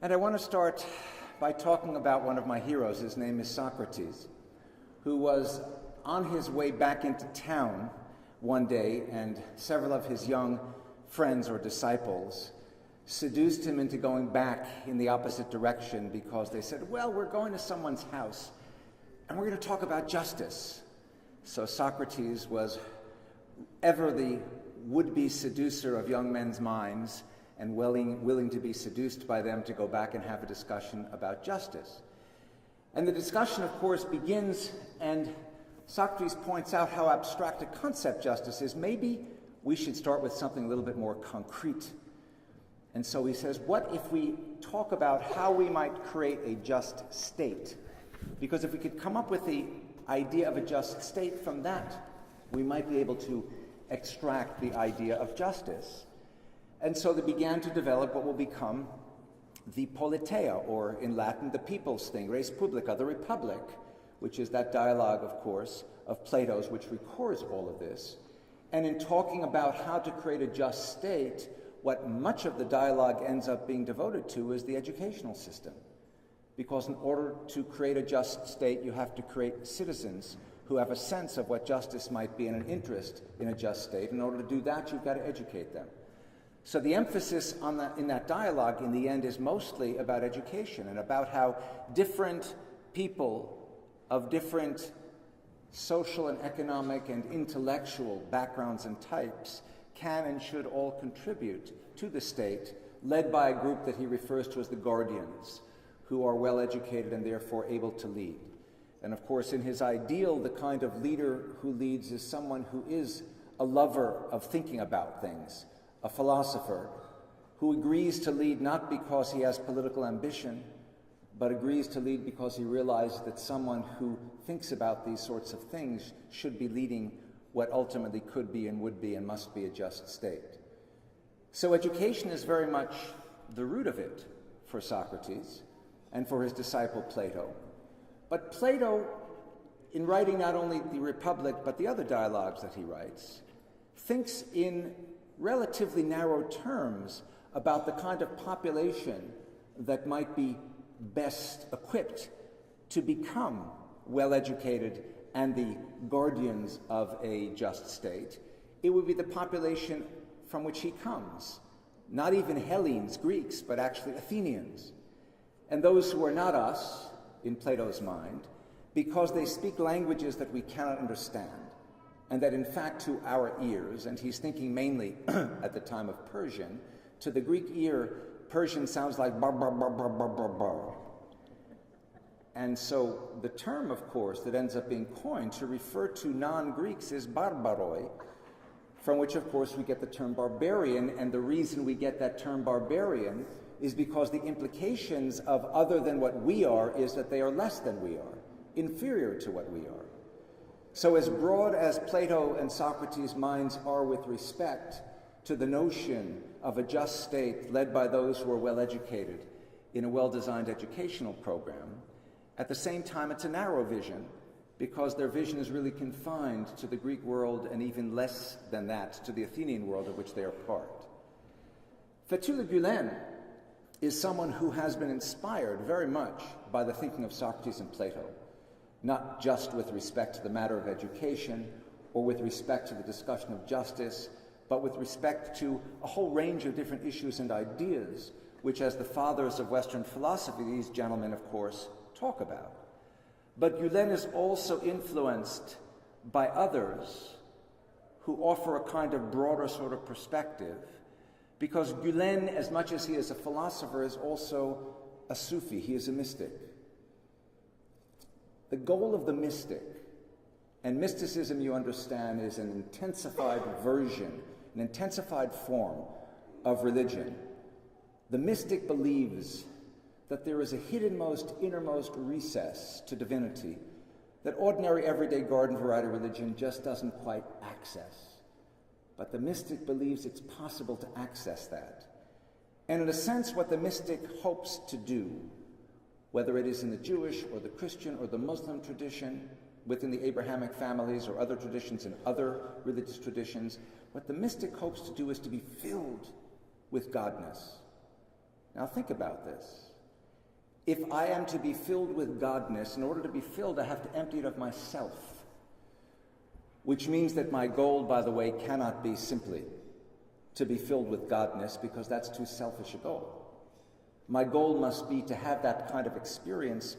And I want to start by talking about one of my heroes. His name is Socrates, who was on his way back into town one day, and several of his young friends or disciples seduced him into going back in the opposite direction because they said, well, we're going to someone's house and we're going to talk about justice. So Socrates was ever the would-be seducer of young men's minds and willing to be seduced by them to go back and have a discussion about justice. And the discussion, of course, begins, and Socrates points out how abstract a concept justice is. Maybe we should start with something a little bit more concrete. And so he says, what if we talk about how we might create a just state? Because if we could come up with the idea of a just state from that, we might be able to extract the idea of justice. And so they began to develop what will become the politeia, or in Latin, the people's thing, res publica, the republic, which is that dialogue, of course, of Plato's, which records all of this. And in talking about how to create a just state, what much of the dialogue ends up being devoted to is the educational system. Because in order to create a just state, you have to create citizens who have a sense of what justice might be and an interest in a just state. In order to do that, you've got to educate them. So the emphasis in that dialogue in the end is mostly about education and about how different people of different social and economic and intellectual backgrounds and types can and should all contribute to the state, led by a group that he refers to as the guardians, who are well educated and therefore able to lead. And of course, in his ideal, the kind of leader who leads is someone who is a lover of thinking about things, a philosopher who agrees to lead not because he has political ambition, but agrees to lead because he realizes that someone who thinks about these sorts of things should be leading what ultimately could be and would be and must be a just state. So education is very much the root of it for Socrates and for his disciple Plato. But Plato, in writing not only the Republic but the other dialogues that he writes, thinks in relatively narrow terms about the kind of population that might be best equipped to become well-educated and the guardians of a just state. It would be the population from which he comes, not even Hellenes, Greeks, but actually Athenians, and those who are not us, in Plato's mind, because they speak languages that we cannot understand, and that in fact to our ears, and he's thinking mainly at the time of Persian, to the Greek ear, Persian sounds like bar, bar, bar, bar, bar, bar, bar. And so the term, of course, that ends up being coined to refer to non-Greeks is barbaroi, from which, of course, we get the term barbarian, and the reason we get that term barbarian is because the implications of other than what we are is that they are less than we are, inferior to what we are. So as broad as Plato and Socrates' minds are with respect to the notion of a just state led by those who are well-educated in a well-designed educational program, at the same time it's a narrow vision because their vision is really confined to the Greek world and even less than that to the Athenian world of which they are part. Fethullah Gülen is someone who has been inspired very much by the thinking of Socrates and Plato, not just with respect to the matter of education or with respect to the discussion of justice, but with respect to a whole range of different issues and ideas, which as the fathers of Western philosophy, these gentlemen, of course, talk about. But Gülen is also influenced by others who offer a kind of broader sort of perspective, because Gülen, as much as he is a philosopher, is also a Sufi. He is a mystic. The goal of the mystic, and mysticism, you understand, is an intensified version, an intensified form of religion. The mystic believes that there is a hiddenmost, innermost recess to divinity that ordinary, everyday, garden variety religion just doesn't quite access. But the mystic believes it's possible to access that. And in a sense, what the mystic hopes to do, whether it is in the Jewish or the Christian or the Muslim tradition, within the Abrahamic families or other traditions and other religious traditions, what the mystic hopes to do is to be filled with godness. Now think about this. If I am to be filled with Godness, in order to be filled, I have to empty it of myself. Which means that my goal, by the way, cannot be simply to be filled with Godness, because that's too selfish a goal. My goal must be to have that kind of experience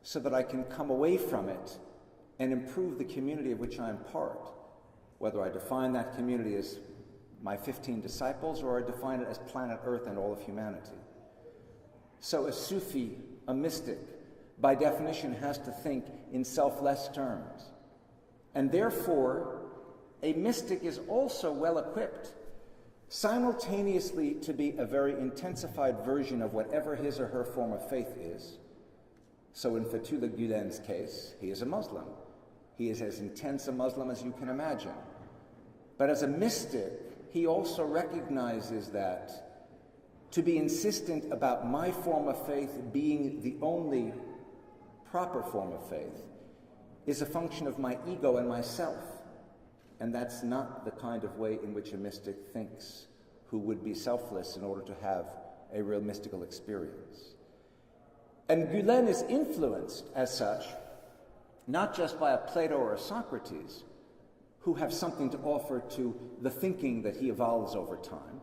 so that I can come away from it and improve the community of which I am part, whether I define that community as my 15 disciples or I define it as planet Earth and all of humanity. So a Sufi, a mystic, by definition has to think in selfless terms. And therefore, a mystic is also well equipped simultaneously to be a very intensified version of whatever his or her form of faith is. So in Fethullah Gulen's case, he is a Muslim. He is as intense a Muslim as you can imagine. But as a mystic, he also recognizes that to be insistent about my form of faith being the only proper form of faith is a function of my ego and myself. And that's not the kind of way in which a mystic thinks, who would be selfless in order to have a real mystical experience. And Gulen is influenced, as such, not just by a Plato or a Socrates, who have something to offer to the thinking that he evolves over time,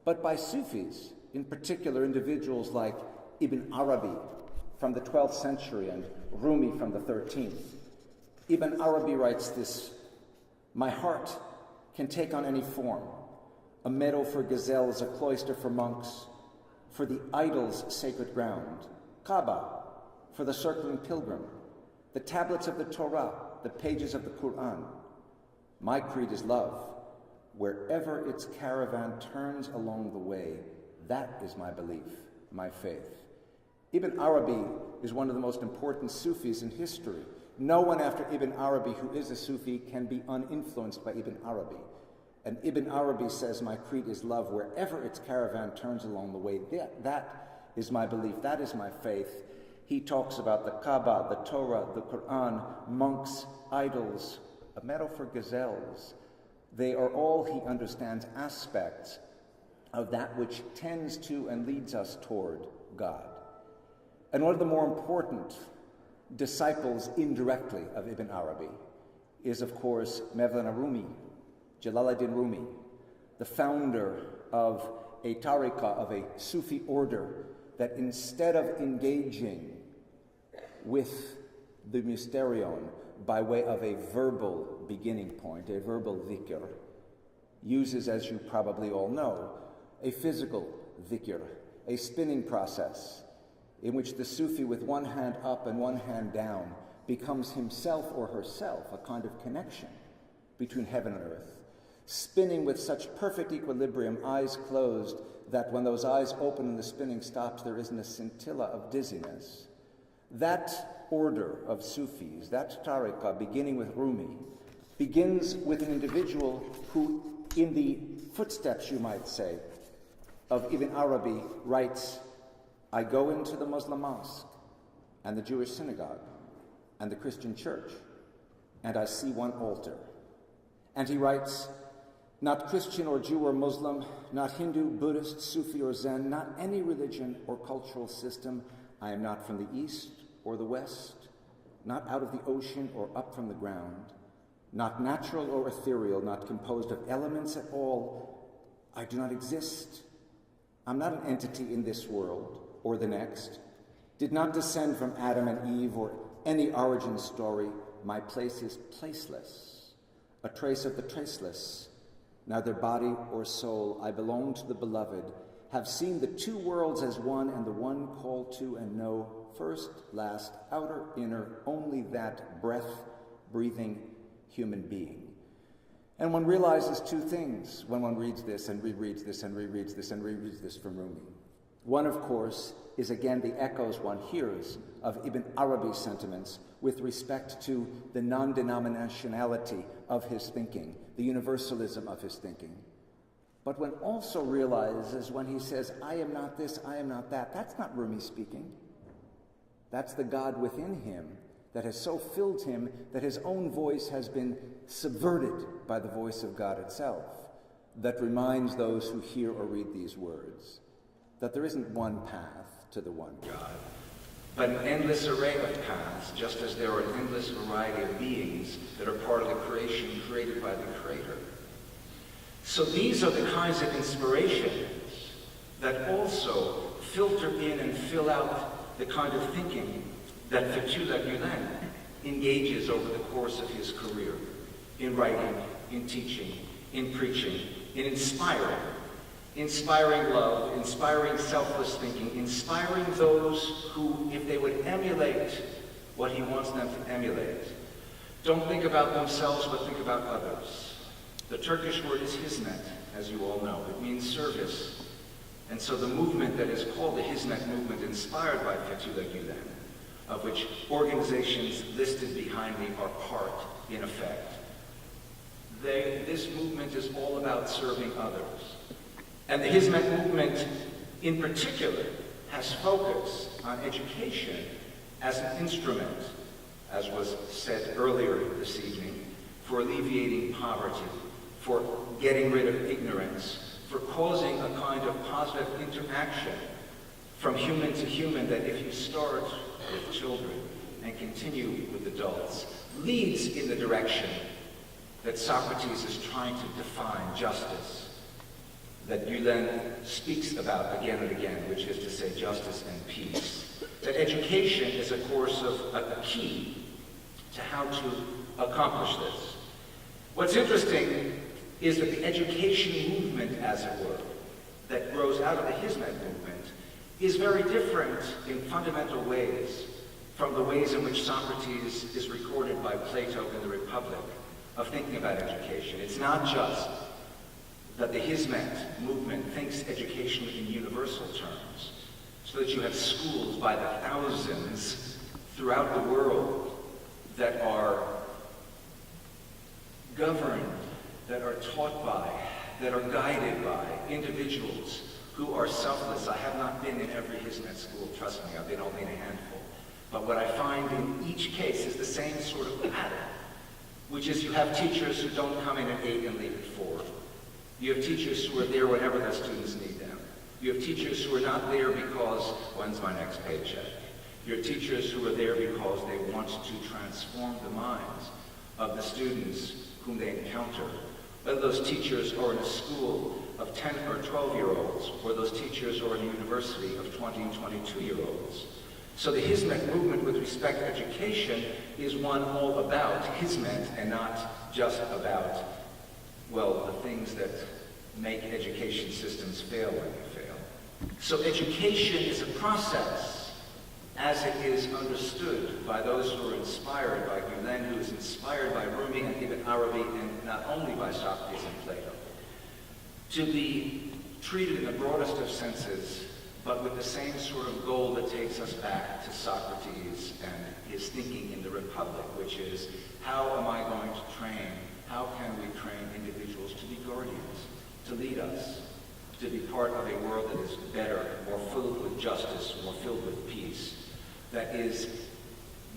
but by Sufis, in particular individuals like Ibn Arabi from the 12th century and Rumi from the 13th. Ibn Arabi writes this: "My heart can take on any form, a meadow for gazelles, a cloister for monks, for the idol's sacred ground, Kaaba for the circling pilgrim, the tablets of the Torah, the pages of the Quran. My creed is love. Wherever its caravan turns along the way, that is my belief, my faith." Ibn Arabi is one of the most important Sufis in history. No one after Ibn Arabi who is a Sufi can be uninfluenced by Ibn Arabi. And Ibn Arabi says, "My creed is love. Wherever its caravan turns along the way, that is my belief, that is my faith." He talks about the Kaaba, the Torah, the Quran, monks, idols, a meadow for gazelles. They are all, he understands, aspects of that which tends to and leads us toward God. And one of the more important disciples indirectly of Ibn Arabi is, of course, Mevlana Rumi, Jalaluddin Rumi, the founder of a tariqa, of a Sufi order, that instead of engaging with the mysterion by way of a verbal beginning point, a verbal dhikr, uses, as you probably all know, a physical dhikr, a spinning process in which the Sufi, with one hand up and one hand down, becomes himself or herself a kind of connection between heaven and earth, spinning with such perfect equilibrium, eyes closed, that when those eyes open and the spinning stops, there isn't a scintilla of dizziness. That order of Sufis, that tariqa, beginning with Rumi, begins with an individual who, in the footsteps, you might say, of Ibn Arabi, writes, "I go into the Muslim mosque and the Jewish synagogue and the Christian church, and I see one altar." And he writes, "Not Christian or Jew or Muslim, not Hindu, Buddhist, Sufi or Zen, not any religion or cultural system. I am not from the East or the West, not out of the ocean or up from the ground, not natural or ethereal, not composed of elements at all. I do not exist. I'm not an entity in this world or the next, did not descend from Adam and Eve or any origin story. My place is placeless, a trace of the traceless. Neither body or soul, I belong to the beloved, have seen the two worlds as one and the one called to and know, first, last, outer, inner, only that breath-breathing human being." And one realizes two things when one reads this and rereads this and rereads this and rereads this from Rumi. One, of course, is again the echoes one hears of Ibn Arabi's sentiments with respect to the non-denominationality of his thinking, the universalism of his thinking. But one also realizes when he says, "I am not this, I am not that," that's not Rumi speaking. That's the God within him that has so filled him that his own voice has been subverted by the voice of God itself, that reminds those who hear or read these words that there isn't one path to the one God, but an endless array of paths, just as there are an endless variety of beings that are part of the creation created by the Creator. So these are the kinds of inspirations that also filter in and fill out the kind of thinking that Fethullah Gulen engages over the course of his career, in writing, in teaching, in preaching, in inspiring love, inspiring selfless thinking, inspiring those who, if they would emulate what he wants them to emulate, don't think about themselves but think about others. The Turkish word is hizmet, as you all know. It means service. And so the movement that is called the Hizmet movement, inspired by Fethullah Gulen, of which organizations listed behind me are part, in effect. This movement is all about serving others. And the Hizmet movement, in particular, has focused on education as an instrument, as was said earlier this evening, for alleviating poverty, for getting rid of ignorance, for causing a kind of positive interaction from human to human that, if you start with children and continue with adults, leads in the direction that Socrates is trying to define justice, that Gulen speaks about again and again, which is to say justice and peace. That education is, of course, a key to how to accomplish this. What's interesting is that the education movement, as it were, that grows out of the Hizmet movement is very different in fundamental ways from the ways in which Socrates is recorded by Plato in the Republic of thinking about education. It's not just that the Hizmet movement thinks education in universal terms, so that you have schools by the thousands throughout the world that are governed, that are taught by, that are guided by individuals who are selfless. I have not been in every Hizmet school, trust me, I've been only in a handful. But what I find in each case is the same sort of pattern, which is you have teachers who don't come in at 8 and leave at 4. You have teachers who are there whenever their students need them. You have teachers who are not there because, when's my next paycheck? You have teachers who are there because they want to transform the minds of the students whom they encounter. Whether those teachers are in a school of 10 or 12-year-olds, or those teachers are in a university of 20 and 22-year-olds. So the Hizmet movement with respect to education is one all about Hizmet and not just about, well, the things that make education systems fail when they fail. So education is a process as it is understood by those who are inspired by Gulen, who is inspired by Rumi and Ibn Arabi, and not only by Socrates and Plato, to be treated in the broadest of senses, but with the same sort of goal that takes us back to Socrates and his thinking in the Republic, which is, how am I going to train, how can we train individuals to be guardians, to lead us, to be part of a world that is better, more filled with justice, more filled with peace, that is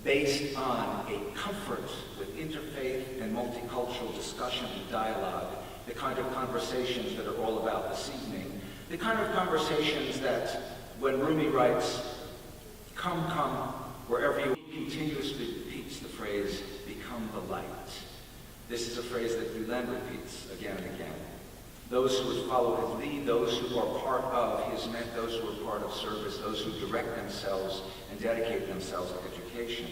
based on a comfort with interfaith and multicultural discussion and dialogue, the kind of conversations that are all about this evening, the kind of conversations that when Rumi writes, come, come, wherever you continuously repeats the phrase, become the light. This is a phrase that Gulen repeats again and again. Those who would follow his lead, those who are part of Hizmet, those who are part of service, those who direct themselves and dedicate themselves to education,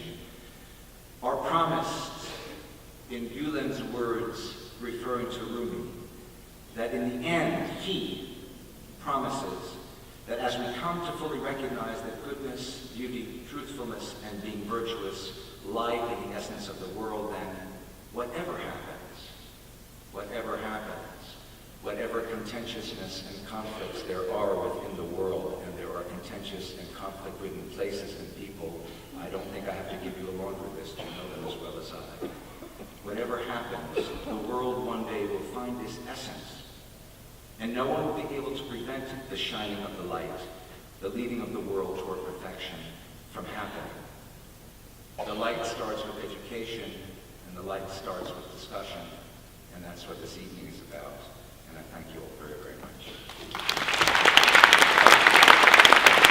are promised, in Gulen's words, referring to Rumi, that in the end, he promises that as we come to fully recognize that goodness, beauty, truthfulness, and being virtuous lie in the essence of the world, then whatever happens, whatever contentiousness and conflicts there are within the world, and there are contentious and conflict-ridden places and people, I don't think I have to give you a laundry list, you know them as well as I. Whatever happens, the world one day will find this essence, and no one will be able to prevent the shining of the light, the leading of the world toward perfection, from happening. The light starts with education, and the light starts with discussion, and that's what this evening is about. And I thank you all very, very much.